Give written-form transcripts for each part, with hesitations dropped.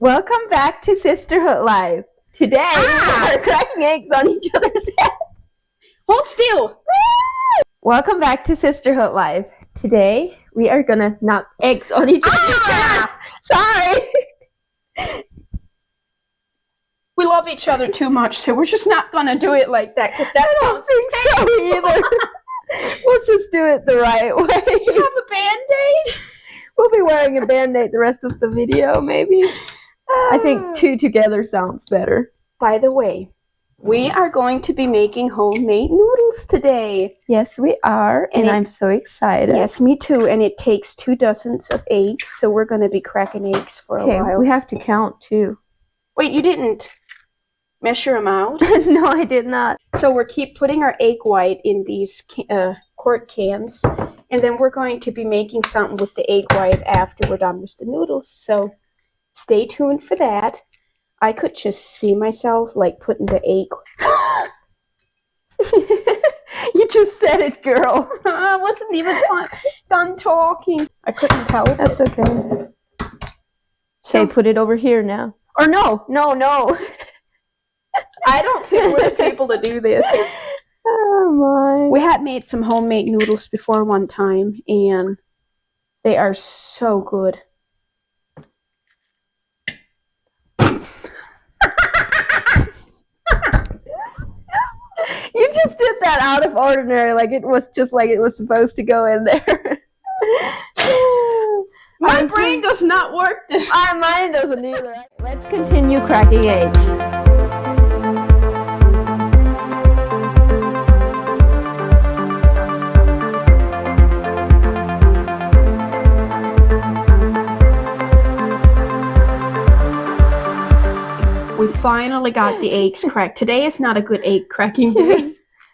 Welcome back to Sisterhood Live. Today, we're cracking eggs on each other's head. Hold still. Welcome back to Sisterhood Live. Today, we are gonna knock eggs on each other's head. Sorry. We love each other too much, so we're just not gonna do it like that. Cause I don't think so either. We'll just do it the right way. You have a Band-Aid? We'll be wearing a Band-Aid the rest of the video, maybe. I think two together sounds better. By the way, we are going to be making homemade noodles today. Yes, we are, and I'm so excited. Yes, me too. And it takes 2 dozens of eggs, so we're going to be cracking eggs for a while. We have to count too. Wait, you didn't measure them out? No, I did not. So we're keep putting our egg white in these quart cans, and then we're going to be making something with the egg white after we're done with the noodles. So stay tuned for that. I could just see myself like putting the egg. You just said it, girl. I wasn't even done talking. I couldn't tell. That's okay. So put it over here now. Or no. I don't think we're the people to do this. Oh my. We had made some homemade noodles before one time, and they are so good. You just did that out of ordinary, like it was just like it was supposed to go in there. My brain does not work. Mine doesn't either. Let's continue cracking eggs. We finally got the eggs cracked. Today is not a good egg cracking day.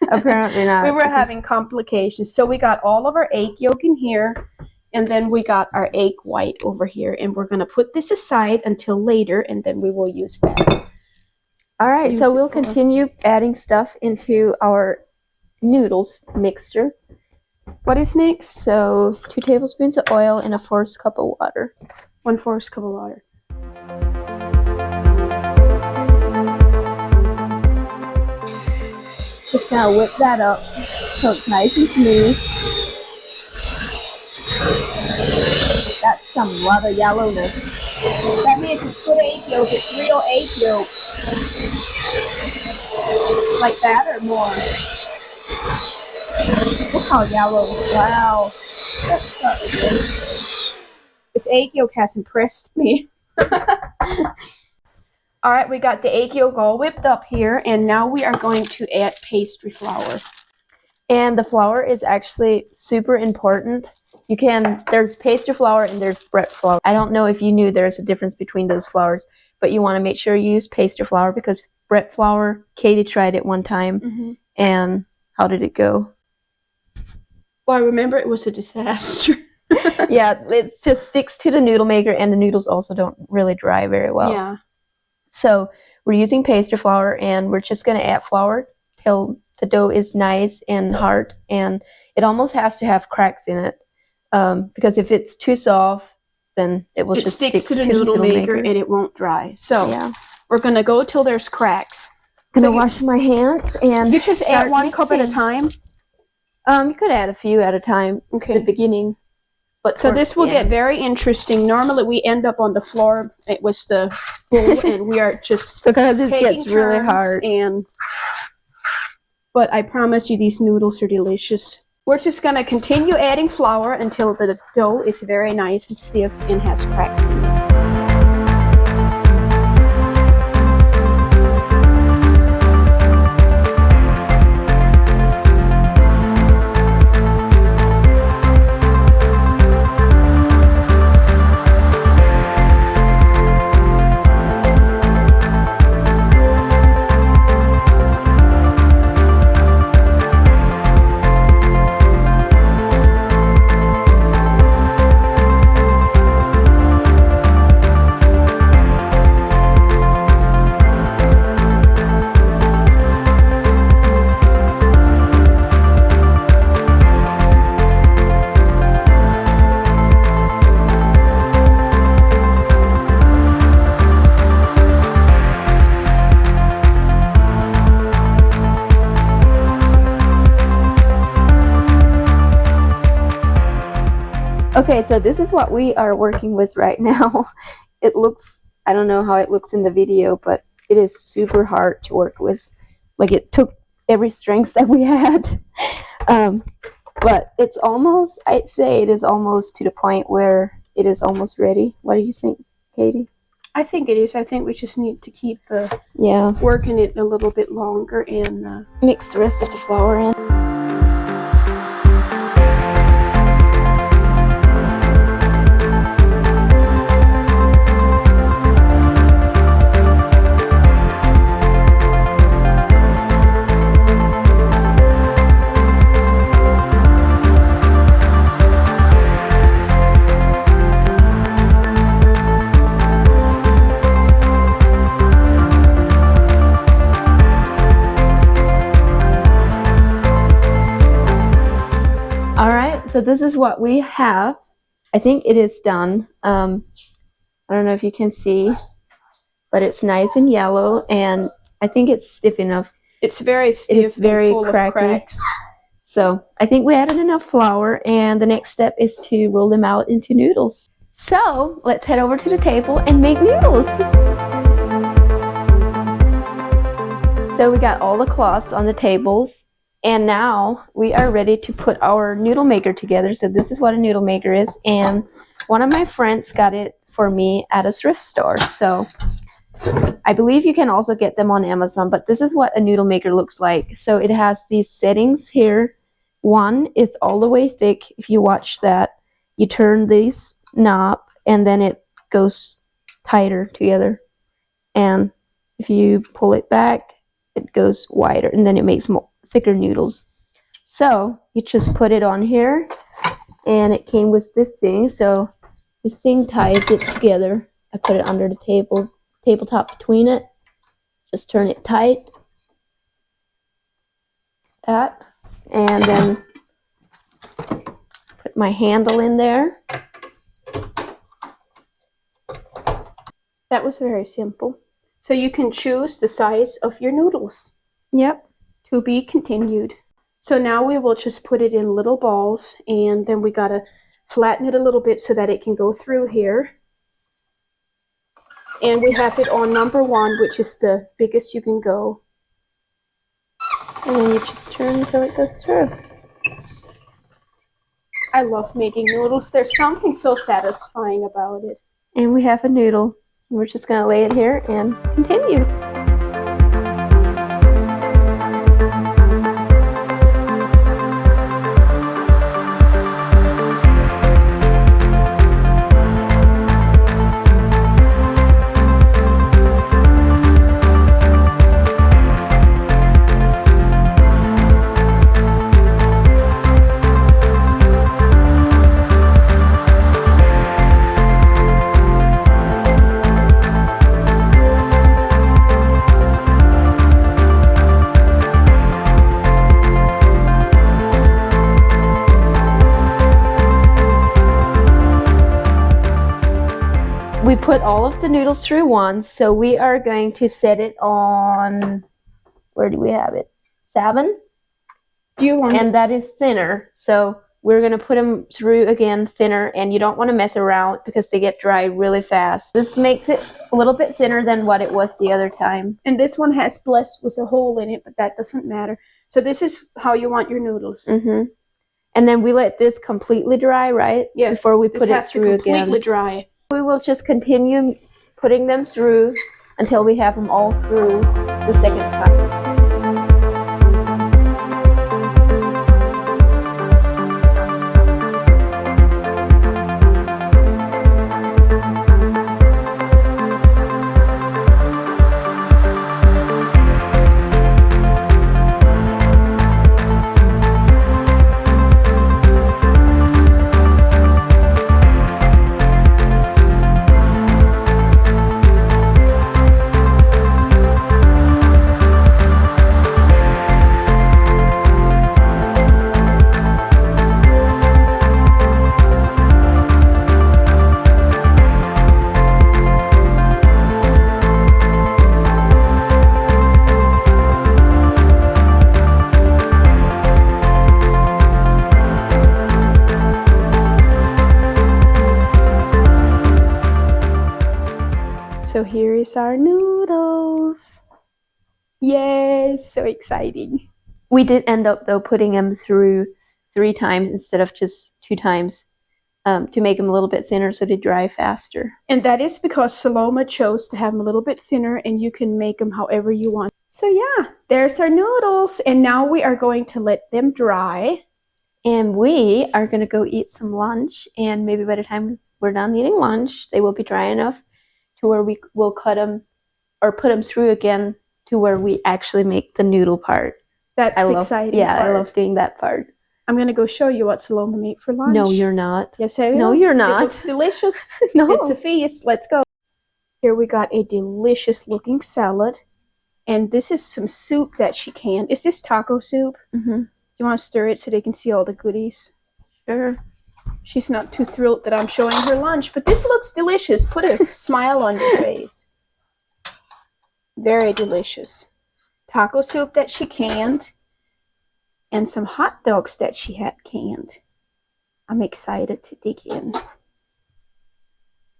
Apparently not. We were having complications. So we got all of our egg yolk in here, and then we got our egg white over here, and we're going to put this aside until later, and then we will use that. All right, so we'll continue adding stuff into our noodles mixture. What is next? So 2 tablespoons of oil and a 1/4 cup of water. 1/4 cup of water. Just now whip that up so it's nice and smooth. That's some lot of yellowness. That means it's good egg yolk. It's real egg yolk. Like that or more? Look how yellow. Wow. That's probably good. This egg yolk has impressed me. All right, we got the egg yolk all whipped up here, and now we are going to add pastry flour. And the flour is actually super important. There's pastry flour and there's bread flour. I don't know if you knew there's a difference between those flours, but you want to make sure you use pastry flour because bread flour, Katie tried it one time, and how did it go? Well, I remember it was a disaster. Yeah, it just sticks to the noodle maker, and the noodles also don't really dry very well. Yeah. So we're using pastry flour, and we're just going to add flour till the dough is nice and hard, and it almost has to have cracks in it because if it's too soft, then it will just stick to the noodle maker and it won't dry. So yeah, we're going to go till there's cracks. I'm going to wash my hands and you just add 1 cup at a time? You could add a few at a time at the beginning. But so this will get very interesting. Normally we end up on the floor with the bowl, and we are just because it gets really hard. But I promise you, these noodles are delicious. We're just going to continue adding flour until the dough is very nice and stiff and has cracks in it. Okay, so this is what we are working with right now. It looks, I don't know how it looks in the video, but it is super hard to work with. Like, it took every strength that we had. But it's almost, I'd say it is almost to the point where it is almost ready. What do you think, Katie? I think it is. I think we just need to keep Yeah, working it a little bit longer and mix the rest of the flour in. So this is what we have. I think it is done. I don't know if you can see, but it's nice and yellow, and I think it's stiff enough. It's very stiff. It's very and full cracky. Of cracks. So I think we added enough flour, and the next step is to roll them out into noodles. So let's head over to the table and make noodles. So we got all the cloths on the tables. And now we are ready to put our noodle maker together. So this is what a noodle maker is. And one of my friends got it for me at a thrift store. So I believe you can also get them on Amazon. But this is what a noodle maker looks like. So it has these settings here. One is all the way thick. If you watch that, you turn this knob and then it goes tighter together. And if you pull it back, it goes wider. And then it makes more thicker noodles. So you just put it on here, and it came with this thing. So this thing ties it together. I put it under the tabletop between it. Just turn it tight. That, and then put my handle in there. That was very simple. So you can choose the size of your noodles. Yep. To be continued. So now we will just put it in little balls, and then we gotta flatten it a little bit so that it can go through here. And we have it on number 1, which is the biggest you can go. And then you just turn until it goes through. I love making noodles. There's something so satisfying about it. And we have a noodle. We're just gonna lay it here and continue. We put all of the noodles through once, so we are going to set it on, where do we have it? 7? And that is thinner, so we're going to put them through again thinner, and you don't want to mess around because they get dry really fast. This makes it a little bit thinner than what it was the other time. And this one has blessed with a hole in it, but that doesn't matter. So this is how you want your noodles. Mm-hmm. And then we let this completely dry, right? Yes. Before we put it through completely again. Dry. We will just continue putting them through until we have them all through the second time. So here is our noodles. Yes, so exciting. We did end up though putting them through 3 times instead of just 2 times to make them a little bit thinner so they dry faster. And that is because Saloma chose to have them a little bit thinner, and you can make them however you want. So yeah, there's our noodles, and now we are going to let them dry. And we are going to go eat some lunch, and maybe by the time we're done eating lunch, they will be dry enough to where we will cut them or put them through again to where we actually make the noodle part. That's the exciting part. Yeah, I love doing that part. I'm going to go show you what Saloma made for lunch. No, you're not. Yes, I will. No, you're not. It looks delicious. No. It's a feast. Let's go. Here we got a delicious looking salad. And this is some soup that she canned. Is this taco soup? Mm-hmm. You want to stir it so they can see all the goodies? Sure. She's not too thrilled that I'm showing her lunch, but this looks delicious. Put a smile on your face. Very delicious. Taco soup that she canned. And some hot dogs that she had canned. I'm excited to dig in.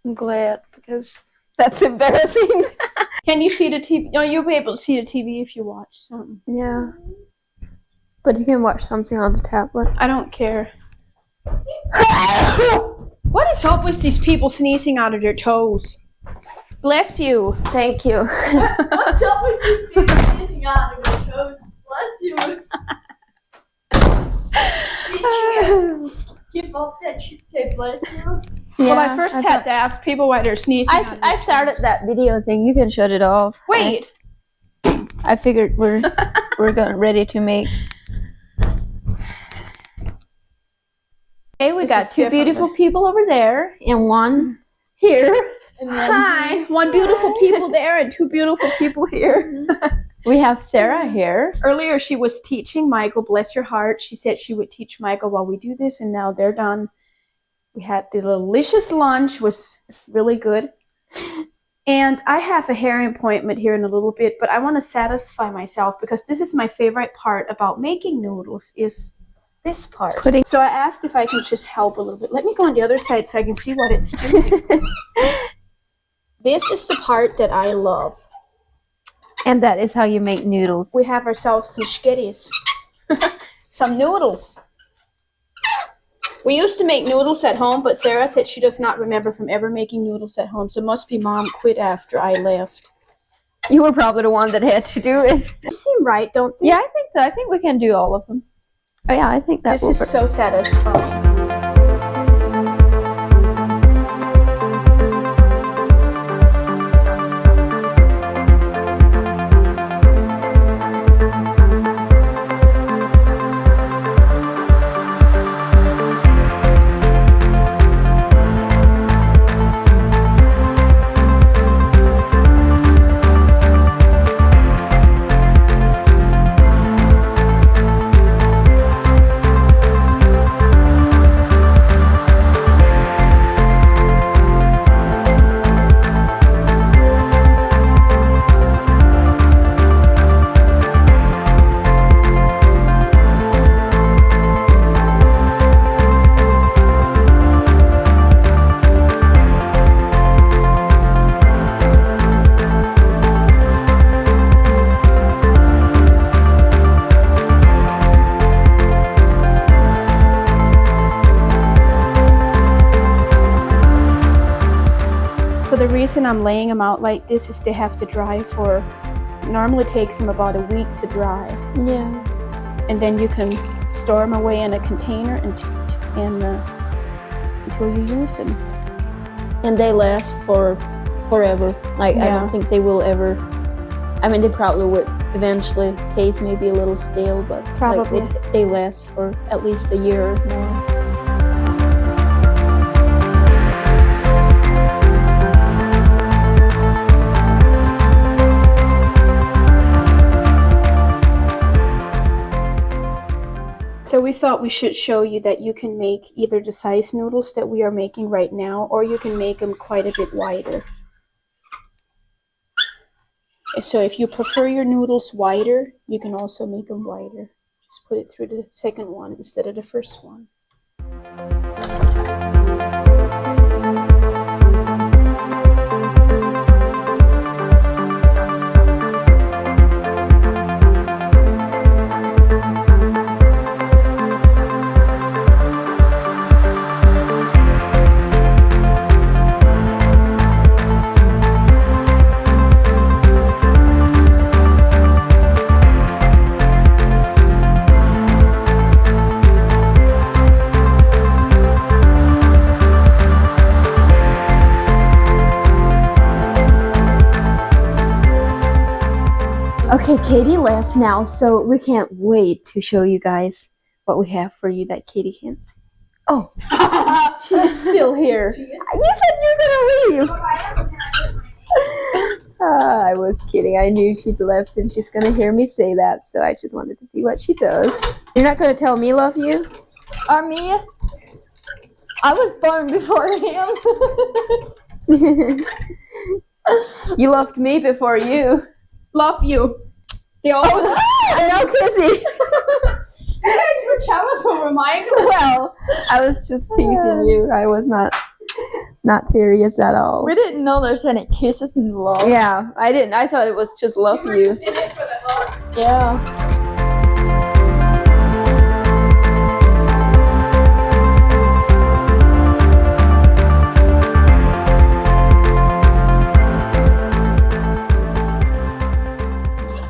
I'm glad, because that's embarrassing. Can you see the TV? No, you'll be able to see the TV if you watch something. Yeah. But you can watch something on the tablet. I don't care. What is up with these people sneezing out of their toes? Bless you. Thank you. What's up with these people sneezing out of their toes? Bless you. Did you give up that should say bless you? Well, I first had to ask people why they're sneezing. I started that video thing. You can shut it off. Wait. I figured we're ready to make. Okay, we got 2 beautiful people over there and 1 here. Hi. 1 beautiful people there and 2 beautiful people here. We have Sarah here. Earlier she was teaching Michael, bless your heart. She said she would teach Michael while we do this, and now they're done. We had the delicious lunch, was really good. And I have a hair appointment here in a little bit, but I want to satisfy myself because this is my favorite part about making noodles is this part. So I asked if I could just help a little bit. Let me go on the other side so I can see what it's doing. This is the part that I love. And that is how you make noodles. We have ourselves some spaghettis. Some noodles. We used to make noodles at home, but Sarah said she does not remember from ever making noodles at home. So it must be Mom quit after I left. You were probably the one that had to do it. They seem right, don't they? Yeah, I think so. I think we can do all of them. Oh yeah, I think that This is so satisfying. The reason I'm laying them out like this is they have to dry for, normally takes them about a week to dry. Yeah. And then you can store them away in a container until you use them. And they last for forever. Like, I don't think they will ever, I mean, they probably would eventually taste maybe a little stale, but probably like, they last for at least a year or more. So we thought we should show you that you can make either the size noodles that we are making right now, or you can make them quite a bit wider. So if you prefer your noodles wider, you can also make them wider. Just put it through the second one instead of the first one. Okay, Katie left now, so we can't wait to show you guys what we have for you that Katie can't see. Oh, she's still here. You said you were gonna leave. I was kidding. I knew she'd left and she's gonna hear me say that, so I just wanted to see what she does. You're not gonna tell me love you? Me? I was born before him. You loved me before you. Love you. They all I know, Kissy. You guys were jealous over Mike. Well, I was just teasing you. I was not serious at all. We didn't know there's any kisses involved. Yeah, I didn't. I thought it was just love you. Yeah.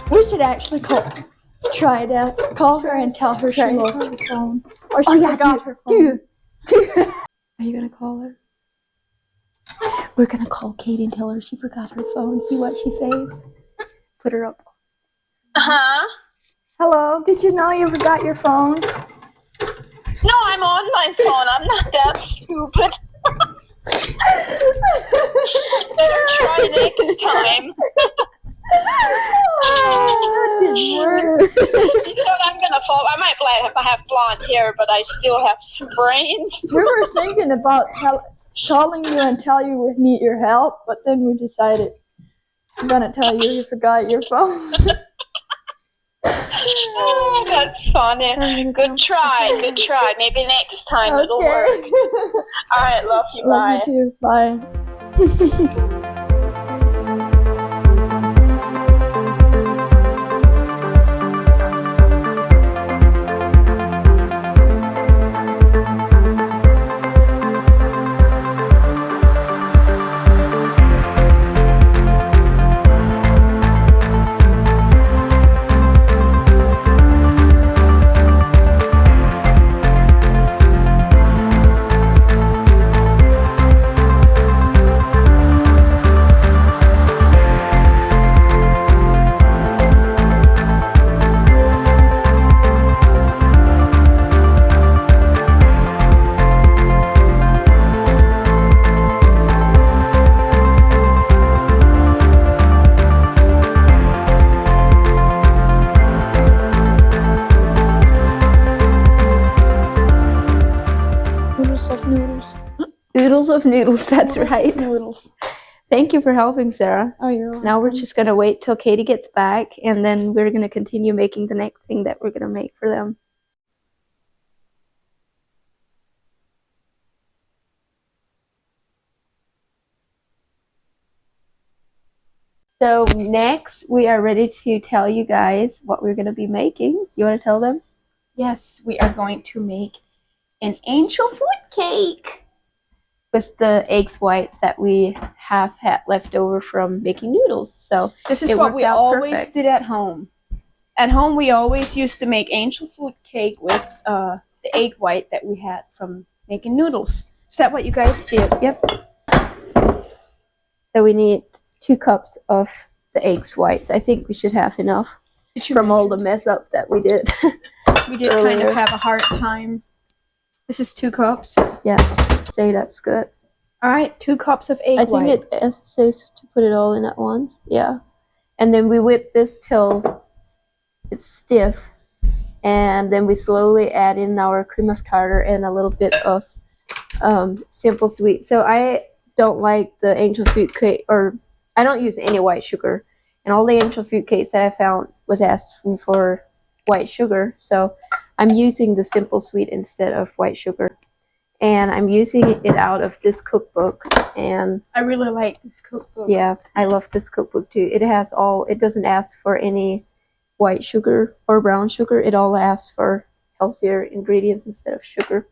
We should actually call her and tell her she lost her phone. Or she forgot her phone. Are you gonna call her? We're gonna call Katie and tell her she forgot her phone. See what she says. Put her up. Uh-huh. Hello. Did you know you forgot your phone? No, I'm on my phone. I'm not that stupid. Better try next time. That didn't work. You know I'm gonna fall. I might have blonde hair, but I still have some brains. We were thinking about calling you and tell you we need your help, but then we decided I'm gonna tell you forgot your phone. Oh, that's funny. Good try. Maybe next time it'll work. All right, love you. Bye. Love you too. Bye. Noodles of noodles, that's right. Noodles. Thank you for helping, Sarah. Oh, you're welcome. Now we're just going to wait till Katie gets back, and then we're going to continue making the next thing that we're going to make for them. So next, we are ready to tell you guys what we're going to be making. You want to tell them? Yes, we are going to make an angel food cake with the eggs whites that we have had left over from making noodles. So this is it what worked we out always perfect. did at home. At home, we always used to make angel food cake with the egg white that we had from making noodles. Is that what you guys did? Yep. So we need 2 cups of the eggs whites. I think we should have enough from all the mess up that we did. We did kind of have a hard time. This is 2 cups. Yes, say that's good. All right, 2 cups of egg white. I think it says to put it all in at once. Yeah. And then we whip this till it's stiff. And then we slowly add in our cream of tartar and a little bit of simple sweet. So I don't like the angel food cake, or I don't use any white sugar. And all the angel food cakes that I found was asking for white sugar. So I'm using the simple sweet instead of white sugar. And I'm using it out of this cookbook. And I really like this cookbook. yeah, I love this cookbook too. It has it doesn't ask for any white sugar or brown sugar. It all asks for healthier ingredients instead of sugar.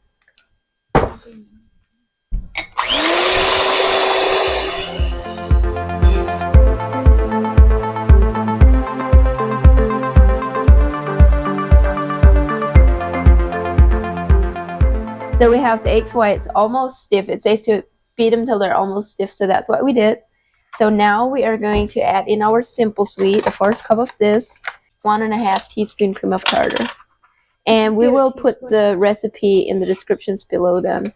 So we have the eggs whites almost stiff. It says to beat them till they're almost stiff, so that's what we did. So now we are going to add in our simple sweet, the first cup of this, 1.5 teaspoon cream of tartar. And we will put the recipe in the descriptions below them.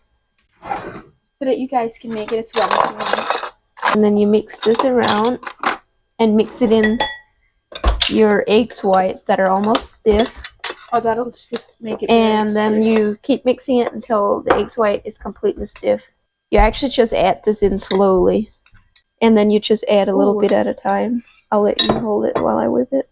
So that you guys can make it as well if you want. And then you mix this around and mix it in your eggs whites that are almost stiff. Oh, that'll just make it. And then you keep mixing it until the eggs white is completely stiff. You actually just add this in slowly. And then you just add a little bit at a time. I'll let you hold it while I whip it.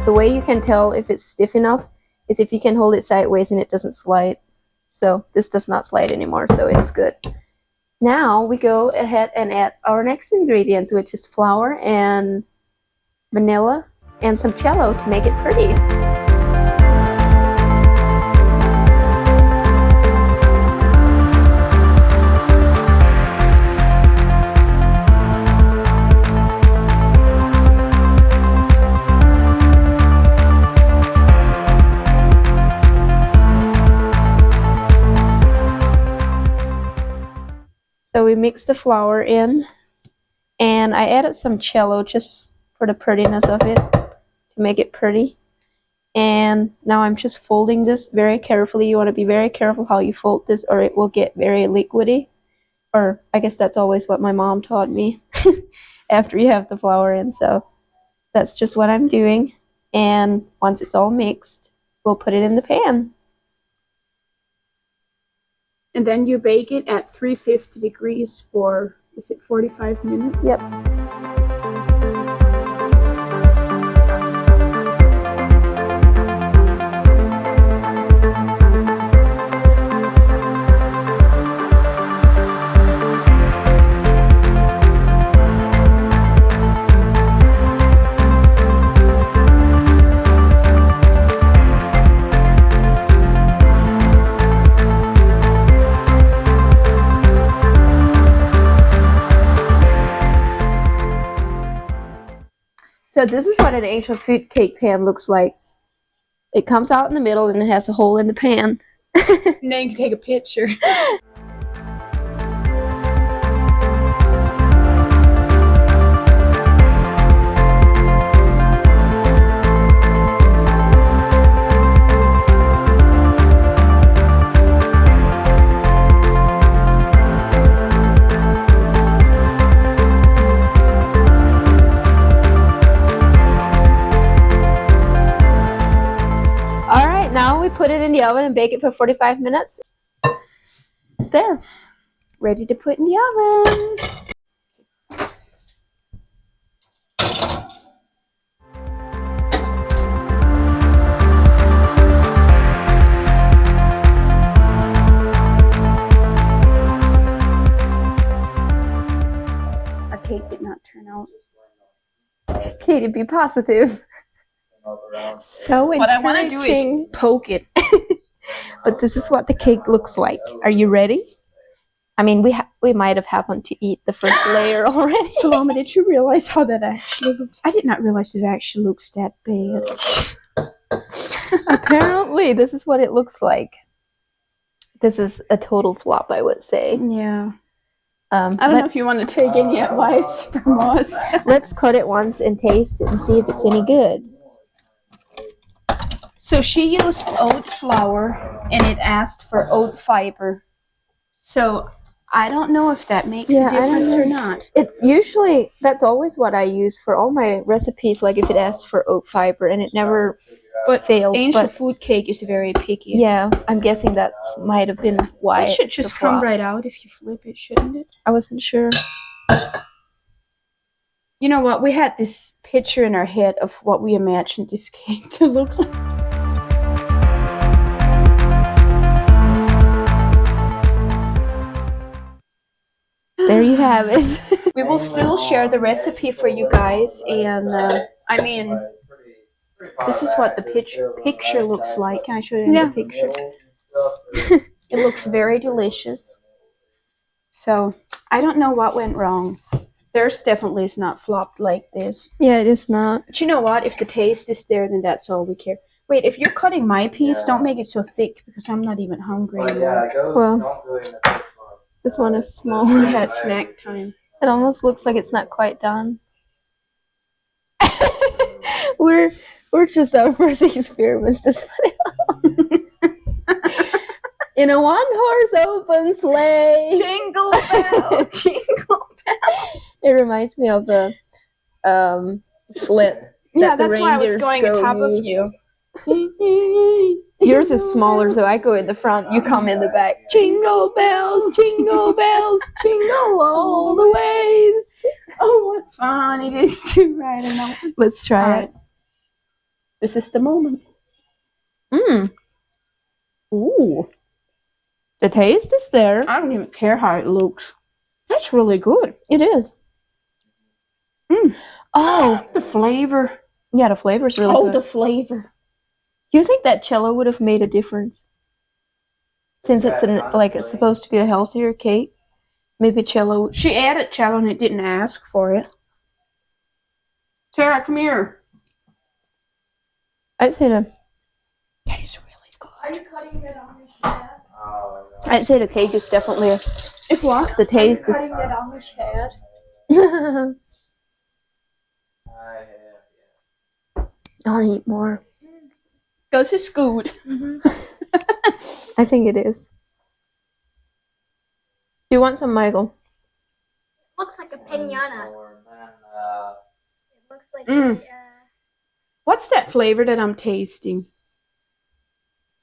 The way you can tell if it's stiff enough is if you can hold it sideways and it doesn't slide. So this does not slide anymore, so it's good. Now we go ahead and add our next ingredients, which is flour and vanilla and some cello to make it pretty. So we mix the flour in, and I added some cello just for the prettiness of it, to make it pretty. And now I'm just folding this very carefully. You want to be very careful how you fold this or it will get very liquidy. Or I guess that's always what my mom taught me after you have the flour in. So that's just what I'm doing. And once it's all mixed, we'll put it in the pan. And then you bake it at 350 degrees for, is it 45 minutes? Yep. So this is what an actual food cake pan looks like. It comes out in the middle and it has a hole in the pan. And then you can take a picture. Now we put it in the oven and bake it for 45 minutes. There. Ready to put in the oven. Our cake did not turn out. Katie, be positive. So encouraging. What I want to do is poke it. But this is what the cake looks like. Are you ready? I mean, we might have happened to eat the first layer already. Salome, did you realize how that actually looks? I did not realize it actually looks that bad. Apparently, this is what it looks like. This is a total flop, I would say. Yeah. I don't know if you want to take any advice from us. Let's cut it once and taste it and see if it's any good. So she used oat flour and it asked for oat fiber. So I don't know if that makes a difference or not. It usually, that's always what I use for all my recipes, like if it asks for oat fiber, and it never fails. Angel food cake is very picky. Yeah, I'm guessing that might have been why it should just come right out if you flip it, shouldn't it? I wasn't sure. You know what? We had this picture in our head of what we imagined this cake to look like. There you have it. We will still share the recipe for you guys, and I mean, this is what the picture looks like. Can I show you in the picture? It looks very delicious. So I don't know what went wrong. Theirs definitely is not flopped like this. Yeah, it is not. But you know what? If the taste is there, then that's all we care. Wait, if you're cutting my piece, don't make it so thick because I'm not even hungry anymore. Well, this one is small. We had snack time. It almost looks like it's not quite done. we're just our first experiments this in a one-horse open sleigh. Jingle bell, jingle bell. It reminds me of the slit. Yeah, the that's why I was reindeers going on go top use. of you. Yours is smaller, so I go in the front. You come in the back. Jingle bells, jingle all the ways. Oh, what fun it is to ride an open. Let's try it. This is the moment. Ooh. The taste is there. I don't even care how it looks. That's really good. It is. Oh, the flavor. Yeah, the flavor's really good. The flavor. Do you think that cello would have made a difference? Since it's it's supposed to be a healthier cake, maybe cello. She added cello and it didn't ask for it. Sarah, come here. I'd say that is really good. Are you cutting it Amish head? I'd say the cake is definitely If what? the taste Are is. you cutting it Amish head? I want to eat more. This is good. I think it is. Do you want some, Michael? Looks like a piñata. It looks like What's that flavor that I'm tasting?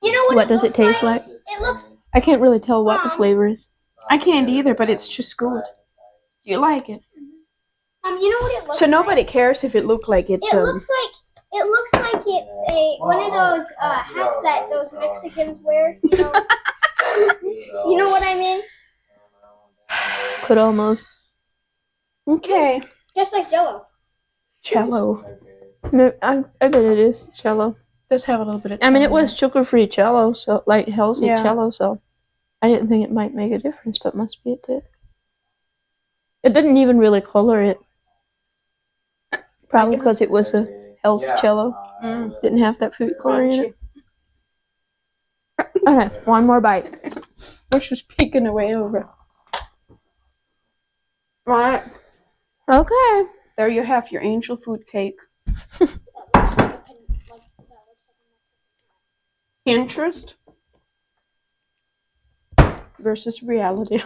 you know what, What it does it looks taste like? It looks I can't really tell what the flavor is. I can't either, but it's just good. You like it? you know what it looks So like? nobody cares if it looks like it's. It looks like it's a one of those hats that those Mexicans wear. You know, you know what I mean? Could almost. Okay. Just like Jello. Cello. No, I bet it is cello. Does have a little bit of. I mean, it was sugar-free cello, so like healthy Yeah. cello. So I didn't think it might make a difference, but must be it did. It didn't even really color it. Probably because it was a healthy cello. Didn't have that food coloring in it. Okay, one more bite. Which was peeking away over. Right. Okay. There you have your angel food cake. Interest versus reality.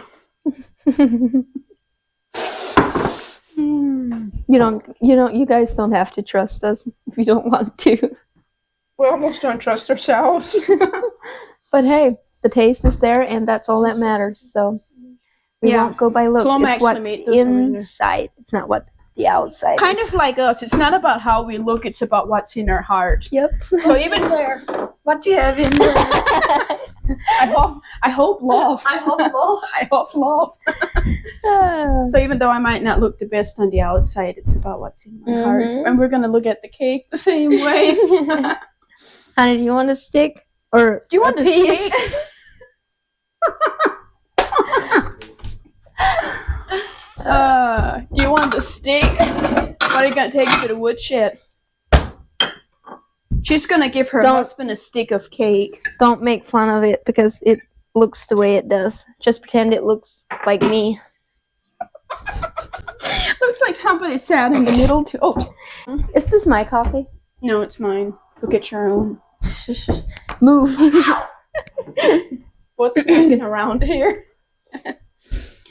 You guys don't have to trust us if you don't want to. We almost don't trust ourselves. But hey, the taste is there, and that's all that matters. So we Yeah. won't go by looks. Plum It's actually what's made those original. inside. It's not what the outside Kind is. of like us. It's not about how we look, it's about what's in our heart. Yep. So even There. What do you have in there? I hope love. I hope love. I hope love. So even though I might not look the best on the outside, it's about what's in my heart. And we're gonna look at the cake the same way. Honey, do you want a stick? Or Do you want a the piece? steak? Do you want the steak? What are you gonna take to the woodshed? She's gonna give her Don't- husband a stick of cake. Don't make fun of it because it looks the way it does. Just pretend it looks like me. Looks like somebody sat in the middle too. Oh, Is this my coffee? no, it's mine. Go get your own. Move. What's hanging around here?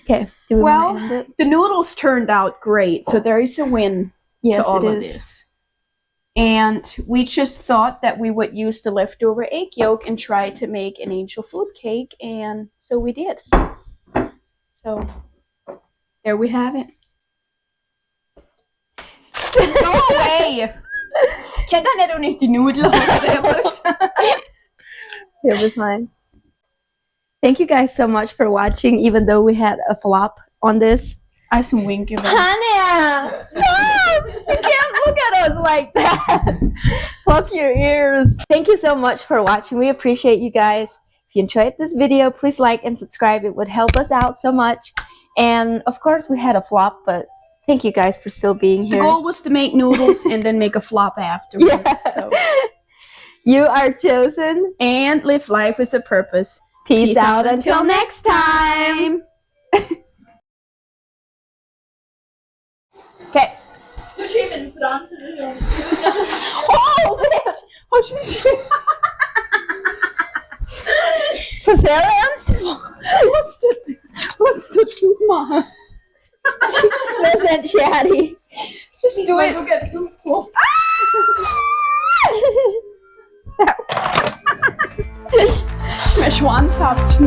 Okay. Do we Well, want to end it? the noodles turned out great, so there is a win Yes, to all it of is. this. And we just thought that we would use the leftover egg yolk and try to make an angel food cake, and so we did. So there we have it. Go away! Kan den är då nyttig nudlar? It was fine. Thank you guys so much for watching, even though we had a flop on this. I have some wink of it. Hannah! Stop! You can't look at us like that. Fuck your ears. Thank you so much for watching. We appreciate you guys. If you enjoyed this video, please like and subscribe. It would help us out so much. And of course, we had a flop, but thank you guys for still being here. The goal was to make noodles and then make a flop afterwards. Yeah. So. You are chosen. And live life with a purpose. Peace out until next time. Okay. Du ska even dansa nu. Oh, man! Vad ska vi göra? Facility? What's the tumor? Listen, Chatty. Just do it. Med svanshaft.